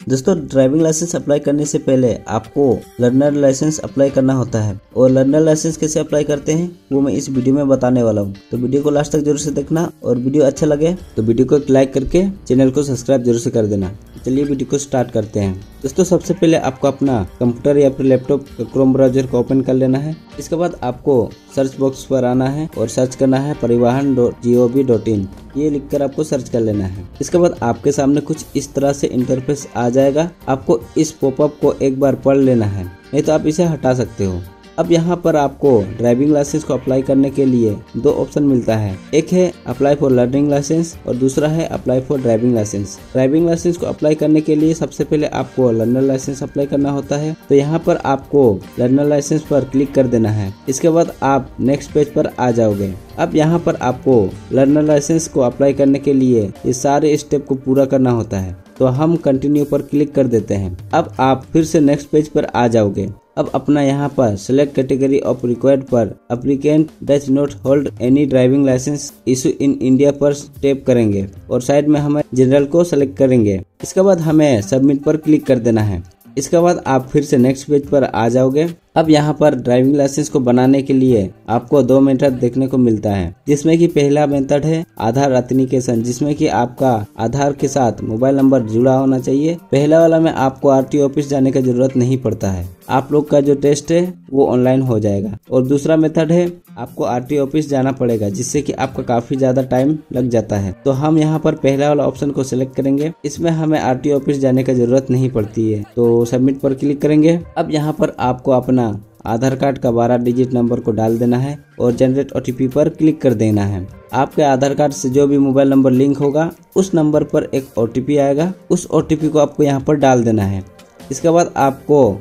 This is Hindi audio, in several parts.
दोस्तों ड्राइविंग लाइसेंस अप्लाई करने से पहले आपको लर्नर लाइसेंस अप्लाई करना होता है और लर्नर लाइसेंस कैसे अप्लाई करते हैं वो मैं इस वीडियो में बताने वाला हूँ। तो वीडियो को लास्ट तक जरूर से देखना और वीडियो अच्छा लगे तो वीडियो को एक लाइक करके चैनल को सब्सक्राइब जरूर से कर देना। चलिए वीडियो को स्टार्ट करते हैं। दोस्तों सबसे पहले आपको अपना कंप्यूटर या फिर लैपटॉप क्रोम ब्राउजर को ओपन कर लेना है। इसके बाद आपको सर्च बॉक्स पर आना है और सर्च करना है परिवहन.gov.in। ये लिखकर आपको सर्च कर लेना है। इसके बाद आपके सामने कुछ इस तरह से इंटरफेस आ जाएगा। आपको इस पॉपअप को एक बार पढ़ लेना है, नहीं तो आप इसे हटा सकते हो। अब यहाँ पर आपको ड्राइविंग लाइसेंस को अप्लाई करने के लिए दो ऑप्शन मिलता है। एक है अप्लाई फॉर लर्निंग लाइसेंस और दूसरा है apply for driving licence. Driving licence को अप्लाई करने के लिए सबसे पहले आपको लर्नर लाइसेंस अप्लाई करना होता है। तो यहाँ पर आपको लर्नर लाइसेंस पर क्लिक कर देना है। इसके बाद आप नेक्स्ट पेज पर आ जाओगे। अब यहाँ पर आपको लर्नर लाइसेंस को अप्लाई करने के लिए ये सारे स्टेप को पूरा करना होता है। तो हम कंटिन्यू पर क्लिक कर देते हैं। अब आप फिर से नेक्स्ट पेज पर आ जाओगे। अब अपना यहाँ पर सिलेक्ट कैटेगरी ऑफ रिक्वायर्ड पर applicant does not hold any driving licence issue in India पर टैप करेंगे और साइड में हमें जनरल को सिलेक्ट करेंगे। इसके बाद हमें सबमिट पर क्लिक कर देना है। इसके बाद आप फिर से नेक्स्ट पेज पर आ जाओगे। अब यहाँ पर ड्राइविंग लाइसेंस को बनाने के लिए आपको दो मेथड देखने को मिलता है, जिसमें कि पहला मेथड है आधार ऑथेंटिकेशन, जिसमें कि आपका आधार के साथ मोबाइल नंबर जुड़ा होना चाहिए। पहला वाला में आपको आरटीओ ऑफिस जाने की जरूरत नहीं पड़ता है, आप लोग का जो टेस्ट है वो ऑनलाइन हो जाएगा। और दूसरा मेथड है आपको आरटीओ ऑफिस जाना पड़ेगा, जिससे कि आपका काफी ज्यादा टाइम लग जाता है। तो हम यहाँ पर पहला वाला ऑप्शन को सिलेक्ट करेंगे। इसमें हमें आरटीओ ऑफिस जाने की जरूरत नहीं पड़ती है। तो सबमिट पर क्लिक करेंगे। अब यहाँ पर आपको अपना आधार कार्ड का 12 डिजिट नंबर को डाल देना है और जनरेट ओटीपी पर क्लिक कर देना है। आपके आधार कार्ड से जो भी मोबाइल नंबर लिंक होगा उस नंबर पर एक ओटीपी आएगा, उस ओटीपी को आपको यहाँ पर डाल देना है। इसके बाद आपको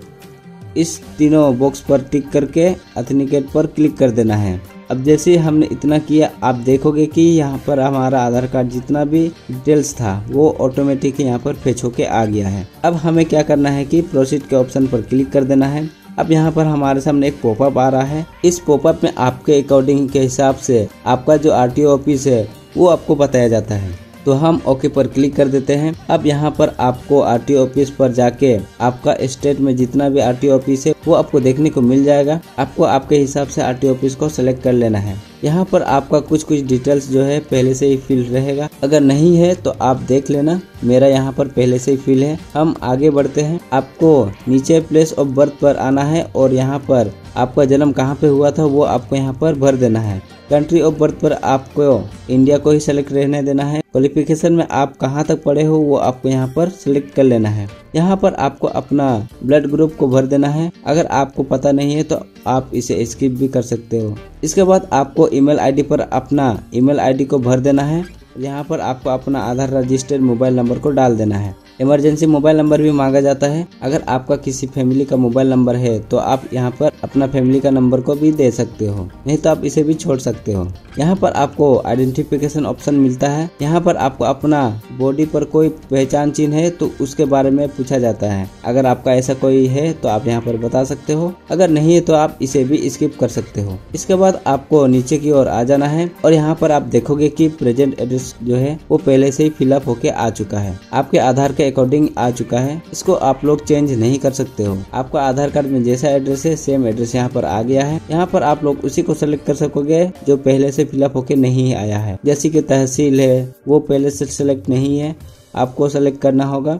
इस तीनों बॉक्स पर टिक करके ऑथेंटिकेट पर क्लिक कर देना है। अब जैसे ही हमने इतना किया आप देखोगे कि यहाँ पर हमारा आधार कार्ड जितना भी डिटेल्स था वो ऑटोमेटिक यहाँ पर फेच होके आ गया है। अब हमें क्या करना है कि प्रोसीड के ऑप्शन पर क्लिक कर देना है। अब यहाँ पर हमारे सामने एक पॉपअप आ रहा है। इस पॉपअप में आपके अकॉर्डिंग के हिसाब से आपका जो आरटीओ ऑफिस है वो आपको बताया जाता है। तो हम ओके पर क्लिक कर देते हैं। अब यहाँ पर आपको आरटीओ ऑफिस पर जाके आपका स्टेट में जितना भी आरटीओ ऑफिस है वो आपको देखने को मिल जाएगा। आपको आपके हिसाब से आरटीओ ऑफिस को सेलेक्ट कर लेना है। यहाँ पर आपका कुछ डिटेल्स जो है पहले से ही फिल रहेगा, अगर नहीं है तो आप देख लेना। मेरा यहाँ पर पहले से ही फिल है। हम आगे बढ़ते हैं। आपको नीचे प्लेस ऑफ बर्थ पर आना है और यहाँ पर आपका जन्म कहाँ पे हुआ था वो आपको यहाँ पर भर देना है। कंट्री ऑफ बर्थ पर आपको इंडिया को ही सेलेक्ट रहने देना है। क्वालिफिकेशन में आप कहाँ तक पढ़े हो वो आपको यहाँ पर सिलेक्ट कर लेना है। यहाँ पर आपको अपना ब्लड ग्रुप को भर देना है। अगर आपको पता नहीं है तो आप इसे स्किप भी कर सकते हो। इसके बाद आपको ईमेल आईडी पर अपना ईमेल आईडी को भर देना है। यहाँ पर आपको अपना आधार रजिस्टर्ड मोबाइल नंबर को डाल देना है। इमरजेंसी मोबाइल नंबर भी मांगा जाता है। अगर आपका किसी फैमिली का मोबाइल नंबर है तो आप यहाँ पर अपना फैमिली का नंबर को भी दे सकते हो, नहीं तो आप इसे भी छोड़ सकते हो। यहाँ पर आपको आइडेंटिफिकेशन ऑप्शन मिलता है। यहाँ पर आपको अपना बॉडी पर कोई पहचान चिन्ह है तो उसके बारे में पूछा जाता है। अगर आपका ऐसा कोई है तो आप यहाँ पर बता सकते हो, अगर नहीं है तो आप इसे भी स्किप कर सकते हो। इसके बाद आपको नीचे की ओर आ जाना है और यहाँ पर आप देखोगे कि प्रेजेंट एड्रेस जो है वो पहले से ही फिलअप होके आ चुका है, आपके आधार के अकॉर्डिंग आ चुका है। इसको आप लोग चेंज नहीं कर सकते हो। आपका आधार कार्ड में जैसा एड्रेस है सेम एड्रेस यहाँ पर आ गया है। यहाँ पर आप लोग उसी को सेलेक्ट कर सकोगे जो पहले से फिलअप होके नहीं आया है। जैसे कि तहसील है वो पहले से सेलेक्ट नहीं है, आपको सेलेक्ट करना होगा।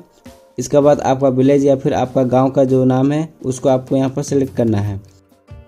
इसके बाद आपका विलेज या फिर आपका गाँव का जो नाम है उसको आपको यहाँ पर सेलेक्ट करना है।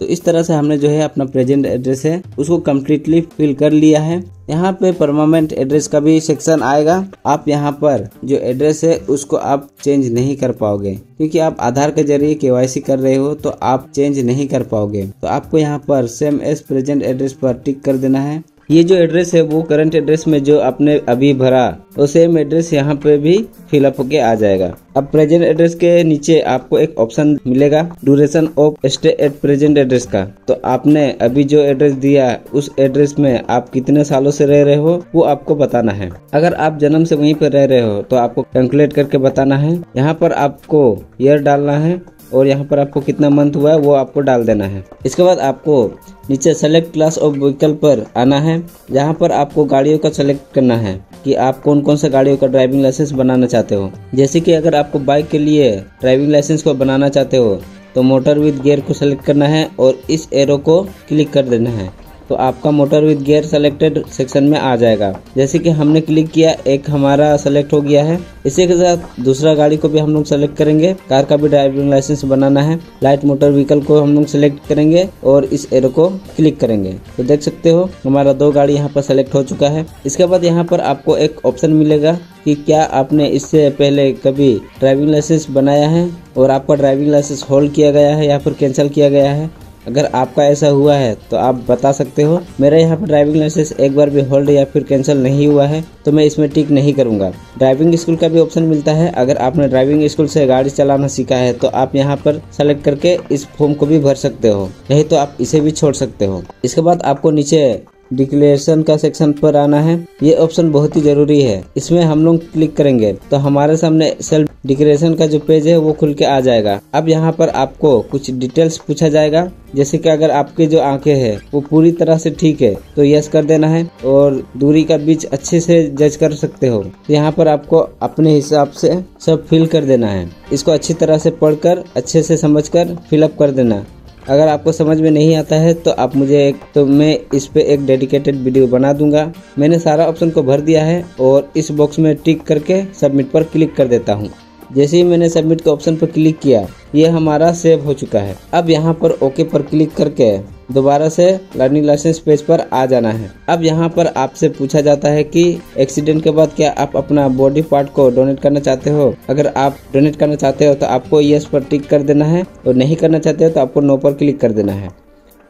तो इस तरह से हमने जो है अपना प्रेजेंट एड्रेस है उसको कम्प्लीटली फिल कर लिया है। यहाँ पे परमानेंट एड्रेस का भी सेक्शन आएगा। आप यहाँ पर जो एड्रेस है उसको आप चेंज नहीं कर पाओगे, क्योंकि आप आधार के जरिए केवाईसी कर रहे हो तो आप चेंज नहीं कर पाओगे। तो आपको यहाँ पर सेम एज प्रेजेंट एड्रेस पर टिक कर देना है। ये जो एड्रेस है वो करंट एड्रेस में जो आपने अभी भरा वो सेम एड्रेस यहाँ पे भी फिलअप होके आ जाएगा। अब प्रेजेंट एड्रेस के नीचे आपको एक ऑप्शन मिलेगा duration of stay at present address का। तो आपने अभी जो एड्रेस दिया उस एड्रेस में आप कितने सालों से रह रहे हो वो आपको बताना है। अगर आप जन्म से वहीं पर रह रहे हो तो आपको कैलकुलेट करके बताना है। यहाँ पर आपको ईयर डालना है और यहाँ पर आपको कितना मंथ हुआ है वो आपको डाल देना है। इसके बाद आपको नीचे सेलेक्ट क्लास ऑफ व्हीकल पर आना है, जहाँ पर आपको गाड़ियों का सेलेक्ट करना है कि आप कौन कौन सा गाड़ियों का ड्राइविंग लाइसेंस बनाना चाहते हो। जैसे कि अगर आपको बाइक के लिए ड्राइविंग लाइसेंस को बनाना चाहते हो तो मोटर विद गियर को सेलेक्ट करना है और इस एरो को क्लिक कर देना है, तो आपका motor with gear selected section में आ जाएगा। जैसे कि हमने क्लिक किया, एक हमारा सेलेक्ट हो गया है। इसी के साथ दूसरा गाड़ी को भी हम लोग सेलेक्ट करेंगे, कार का भी ड्राइविंग लाइसेंस बनाना है। लाइट मोटर व्हीकल को हम लोग सेलेक्ट करेंगे और इस एरो को क्लिक करेंगे, तो देख सकते हो हमारा 2 गाड़ी यहाँ पर सेलेक्ट हो चुका है। इसके बाद यहाँ पर आपको एक ऑप्शन मिलेगा कि क्या आपने इससे पहले कभी ड्राइविंग लाइसेंस बनाया है और आपका ड्राइविंग लाइसेंस होल्ड किया गया है या फिर कैंसिल किया गया है। अगर आपका ऐसा हुआ है तो आप बता सकते हो। मेरा यहाँ पर ड्राइविंग लाइसेंस एक बार भी होल्ड या फिर कैंसिल नहीं हुआ है, तो मैं इसमें टिक नहीं करूँगा। ड्राइविंग स्कूल का भी ऑप्शन मिलता है, अगर आपने ड्राइविंग स्कूल से गाड़ी चलाना सीखा है तो आप यहाँ पर सेलेक्ट करके इस फॉर्म को भी भर सकते हो, नहीं तो आप इसे भी छोड़ सकते हो। इसके बाद आपको नीचे डिक्लेरेशन का सेक्शन पर आना है। ये ऑप्शन बहुत ही जरूरी है, इसमें हम लोग क्लिक करेंगे तो हमारे सामने सेल्फ डिक्लेरेशन का जो पेज है वो खुल के आ जाएगा। अब यहाँ पर आपको कुछ डिटेल्स पूछा जाएगा, जैसे कि अगर आपके जो आंखें हैं वो पूरी तरह से ठीक है तो यस कर देना है, और दूरी का बीच अच्छे से जज कर सकते हो। यहाँ पर आपको अपने हिसाब से सब फिल कर देना है। इसको अच्छी तरह से पढ़कर अच्छे से समझकर फिलअप कर देना। अगर आपको समझ में नहीं आता है तो मैं इस पे एक डेडिकेटेड वीडियो बना दूंगा। मैंने सारा ऑप्शन को भर दिया है और इस बॉक्स में टिक करके सबमिट पर क्लिक कर देता हूँ। जैसे ही मैंने सबमिट के ऑप्शन पर क्लिक किया, ये हमारा सेव हो चुका है। अब यहाँ पर ओके पर क्लिक करके दोबारा से लर्निंग लाइसेंस पेज पर आ जाना है। अब यहाँ पर आपसे पूछा जाता है कि एक्सीडेंट के बाद क्या आप अपना बॉडी पार्ट को डोनेट करना चाहते हो। अगर आप डोनेट करना चाहते हो तो आपको यस पर टिक कर देना है, और नहीं करना चाहते हो तो आपको नो पर क्लिक कर देना है।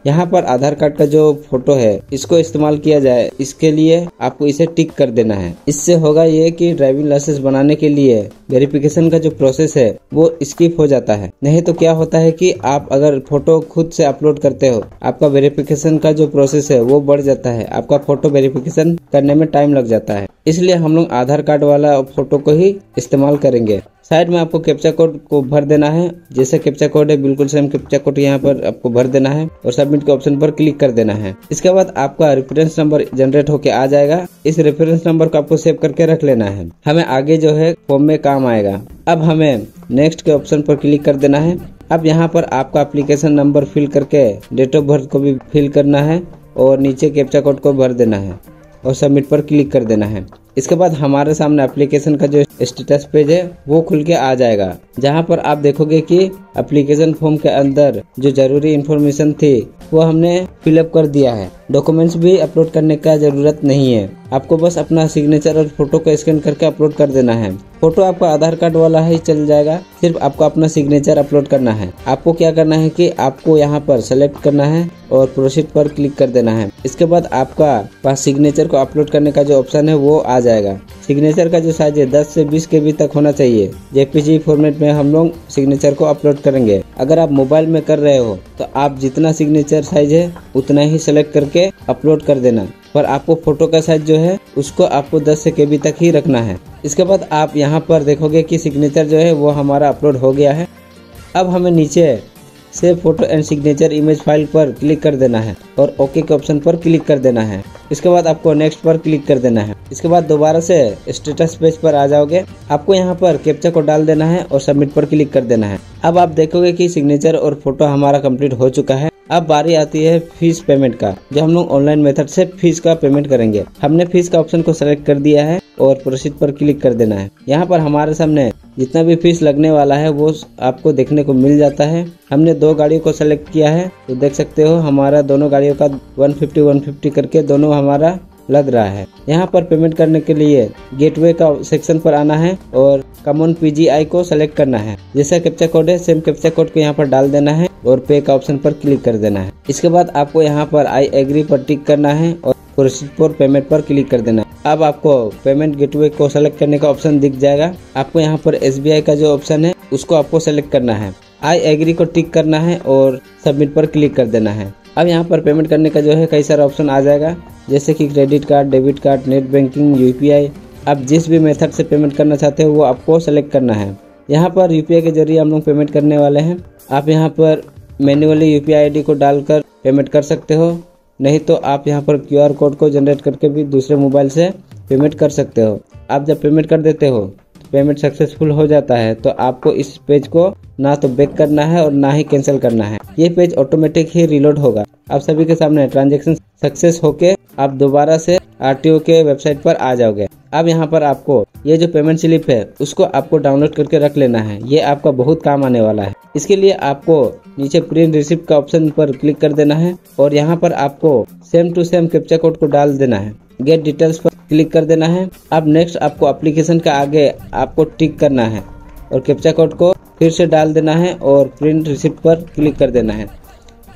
यहाँ पर आधार कार्ड का जो फोटो है इसको इस्तेमाल किया जाए, इसके लिए आपको इसे टिक कर देना है। इससे होगा ये कि ड्राइविंग लाइसेंस बनाने के लिए वेरिफिकेशन का जो प्रोसेस है वो स्किप हो जाता है। नहीं तो क्या होता है कि आप अगर फोटो खुद से अपलोड करते हो, आपका वेरिफिकेशन का जो प्रोसेस है वो बढ़ जाता है, आपका फोटो वेरिफिकेशन करने में टाइम लग जाता है। इसलिए हम लोग आधार कार्ड वाला फोटो को ही इस्तेमाल करेंगे। साइड में आपको कैप्चा कोड को भर देना है, जैसे कैप्चा कोड है बिल्कुल सेम कैप्चा कोड यहाँ पर आपको भर देना है और सबमिट के ऑप्शन पर क्लिक कर देना है। इसके बाद आपका रेफरेंस नंबर जनरेट होके आ जाएगा। इस रेफरेंस नंबर को आपको सेव करके रख लेना है, हमें आगे जो है फॉर्म में काम आएगा। अब हमें नेक्स्ट के ऑप्शन पर क्लिक कर देना है। अब यहाँ पर आपका एप्लीकेशन नंबर फिल करके डेट ऑफ बर्थ को भी फिल करना है और नीचे कैप्चा कोड को भर देना है और सबमिट पर क्लिक कर देना है। इसके बाद हमारे सामने एप्लीकेशन का जो स्टेटस पेज है वो खुल के आ जाएगा, जहां पर आप देखोगे कि एप्लीकेशन फॉर्म के अंदर जो जरूरी इंफॉर्मेशन थी वो हमने फिलअप कर दिया है। डॉक्यूमेंट्स भी अपलोड करने का जरूरत नहीं है, आपको बस अपना सिग्नेचर और फोटो को स्कैन करके अपलोड कर देना है। फोटो आपका आधार कार्ड वाला ही चल जाएगा, सिर्फ आपको अपना सिग्नेचर अपलोड करना है। आपको क्या करना है कि आपको यहाँ पर सेलेक्ट करना है और प्रोसीड पर क्लिक कर देना है। इसके बाद आपका पास सिग्नेचर को अपलोड करने का जो ऑप्शन है वो आ जाएगा। सिग्नेचर का जो साइज है 10 से 20 KB तक होना चाहिए। JPG फॉर्मेट में हम लोग सिग्नेचर को अपलोड करेंगे। अगर आप मोबाइल में कर रहे हो तो आप जितना सिग्नेचर साइज है उतना ही सेलेक्ट करके अपलोड कर देना, पर आपको फोटो का साइज जो है उसको आपको 10 से KB तक ही रखना है। इसके बाद आप यहाँ पर देखोगे कि सिग्नेचर जो है वो हमारा अपलोड हो गया है। अब हमें नीचे save photo and signature image file पर क्लिक कर देना है और ओके के ऑप्शन पर क्लिक कर देना है। इसके बाद आपको नेक्स्ट पर क्लिक कर देना है। इसके बाद दोबारा से स्टेटस पेज पर आ जाओगे। आपको यहाँ पर कैप्चा को डाल देना है और सबमिट पर क्लिक कर देना है। अब आप देखोगे कि सिग्नेचर और फोटो हमारा कंप्लीट हो चुका है। अब बारी आती है फीस पेमेंट का, जो हम लोग ऑनलाइन मेथड से फीस का पेमेंट करेंगे। हमने फीस का ऑप्शन को सेलेक्ट कर दिया है और प्रोसीड पर क्लिक कर देना है। यहाँ पर हमारे सामने जितना भी फीस लगने वाला है वो आपको देखने को मिल जाता है। हमने 2 गाड़ियों को सेलेक्ट किया है तो देख सकते हो हमारा दोनों गाड़ियों का 150 करके दोनों हमारा लग रहा है। यहाँ पर पेमेंट करने के लिए गेटवे का सेक्शन पर आना है और कॉमन PGI को सेलेक्ट करना है। जैसा कैप्चा कोड है सेम कैप्चा कोड को यहाँ पर डाल देना है और पे का ऑप्शन पर क्लिक कर देना है। इसके बाद आपको यहाँ पर आई एग्री पर टिक करना है और प्रोसीड फॉर पेमेंट पर क्लिक कर देना है। अब आपको पेमेंट गेटवे को सेलेक्ट करने का ऑप्शन दिख जाएगा। आपको यहाँ पर SBI का जो ऑप्शन है उसको आपको सेलेक्ट करना है। आई एग्री को टिक करना है और सबमिट पर क्लिक कर देना है। अब यहाँ पर पेमेंट करने का जो है कई सारा ऑप्शन आ जाएगा, जैसे कि credit card, debit card, net banking, UPI। आप जिस भी मेथड से पेमेंट करना चाहते हो वो आपको सेलेक्ट करना है। यहाँ पर यूपीआई के जरिए हम लोग पेमेंट करने वाले हैं। आप यहाँ पर मैन्युअली यूपीआई आईडी को डालकर पेमेंट कर सकते हो, नहीं तो आप यहाँ पर क्यूआर कोड को जनरेट करके भी दूसरे मोबाइल से पेमेंट कर सकते हो। आप जब पेमेंट कर देते हो तो पेमेंट सक्सेसफुल हो जाता है, तो आपको इस पेज को ना तो बैक करना है और ना ही कैंसिल करना है। ये पेज ऑटोमेटिक ही रिलोड होगा। आप सभी के सामने ट्रांजैक्शन सक्सेस होके आप दोबारा से आरटीओ के वेबसाइट पर आ जाओगे। अब यहाँ पर आपको ये जो पेमेंट स्लिप है उसको आपको डाउनलोड करके रख लेना है। ये आपका बहुत काम आने वाला है। इसके लिए आपको नीचे प्रिंट रिसिप्ट का ऑप्शन पर क्लिक कर देना है और यहाँ पर आपको same to same captcha code को डाल देना है। गेट डिटेल्स पर क्लिक कर देना है। अब नेक्स्ट आपको एप्लीकेशन का आगे आपको टिक करना है और कैप्चा कोड को फिर से डाल देना है और प्रिंट रिसिप्ट पर क्लिक कर देना है।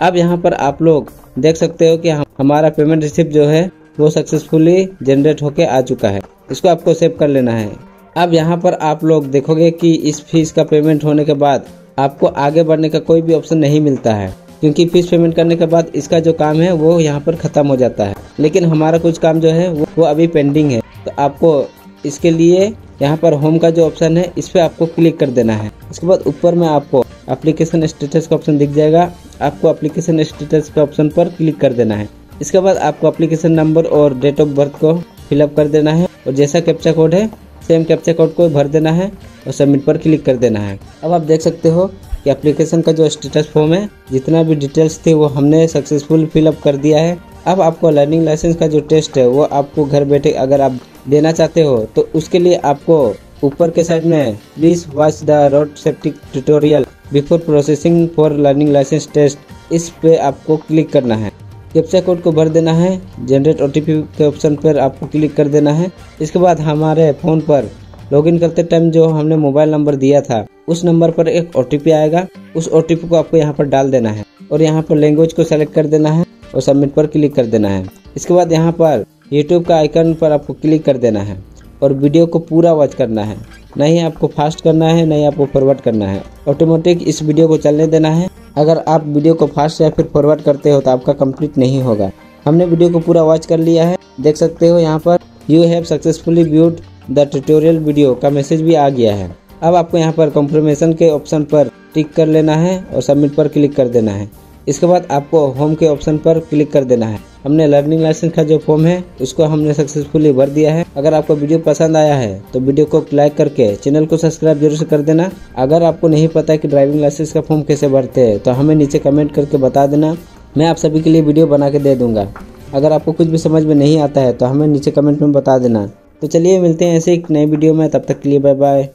अब यहाँ पर आप लोग देख सकते हो कि हमारा पेमेंट रिसिप्ट जो है वो सक्सेसफुली जनरेट होके आ चुका है। इसको आपको सेव कर लेना है। अब यहाँ पर आप लोग देखोगे कि इस फीस का पेमेंट होने के बाद आपको आगे बढ़ने का कोई भी ऑप्शन नहीं मिलता है, क्योंकि फीस पेमेंट करने के बाद इसका जो काम है वो यहाँ पर खत्म हो जाता है। लेकिन हमारा कुछ काम जो है वो अभी पेंडिंग है, तो आपको इसके लिए यहाँ पर होम का जो ऑप्शन है इस पर आपको क्लिक कर देना है। इसके बाद ऊपर में आपको एप्लीकेशन स्टेटस का ऑप्शन दिख जाएगा। आपको एप्लीकेशन स्टेटस का ऑप्शन पर क्लिक कर देना है। इसके बाद आपको एप्लीकेशन नंबर और डेट ऑफ बर्थ को फिलअप कर देना है और जैसा कैप्चा कोड है सेम कैप्चा कोड को भर देना है और सबमिट पर क्लिक कर देना है। अब आप देख सकते हो कि एप्लीकेशन का जो स्टेटस फॉर्म है जितना भी डिटेल्स थे वो हमने सक्सेसफुल फिलअप कर दिया है। अब आपको लर्निंग लाइसेंस का जो टेस्ट है वो आपको घर बैठे अगर आप देना चाहते हो तो उसके लिए आपको ऊपर के साइड में please watch the road safety tutorial before processing for learning licence test, इस पे आपको क्लिक करना है। कैप्चा कोड को भर देना है। जनरेट ओटीपी के ऑप्शन पर आपको क्लिक कर देना है। इसके बाद हमारे फ़ोन पर लॉगिन करते टाइम जो हमने मोबाइल नंबर दिया था उस नंबर पर एक ओटीपी आएगा। उस ओटीपी को आपको यहाँ पर डाल देना है और यहाँ पर लैंग्वेज को सेलेक्ट कर देना है और सबमिट पर क्लिक कर देना है। इसके बाद यहाँ पर यूट्यूब का आइकन पर आपको क्लिक कर देना है और वीडियो को पूरा वॉच करना है। नहीं आपको फास्ट करना है, नहीं आपको फॉरवर्ड करना है। ऑटोमेटिक इस वीडियो को चलने देना है। अगर आप वीडियो को फास्ट या फिर फॉरवर्ड करते हो तो आपका कंप्लीट नहीं होगा। हमने वीडियो को पूरा वॉच कर लिया है। देख सकते हो यहाँ पर you have successfully viewed the tutorial video का मैसेज भी आ गया है। अब आपको यहाँ पर कंफर्मेशन के ऑप्शन पर टिक कर लेना है और सबमिट पर क्लिक कर देना है। इसके बाद आपको होम के ऑप्शन पर क्लिक कर देना है। हमने लर्निंग लाइसेंस का जो फॉर्म है उसको हमने सक्सेसफुली भर दिया है। अगर आपको वीडियो पसंद आया है तो वीडियो को लाइक करके चैनल को सब्सक्राइब जरूर से कर देना। अगर आपको नहीं पता है कि ड्राइविंग लाइसेंस का फॉर्म कैसे भरते हैं तो हमें नीचे कमेंट करके बता देना, मैं आप सभी के लिए वीडियो बना के दे दूंगा। अगर आपको कुछ भी समझ में नहीं आता है तो हमें नीचे कमेंट में बता देना। तो चलिए मिलते हैं ऐसे एक नई वीडियो में, तब तक के लिए बाय बाय।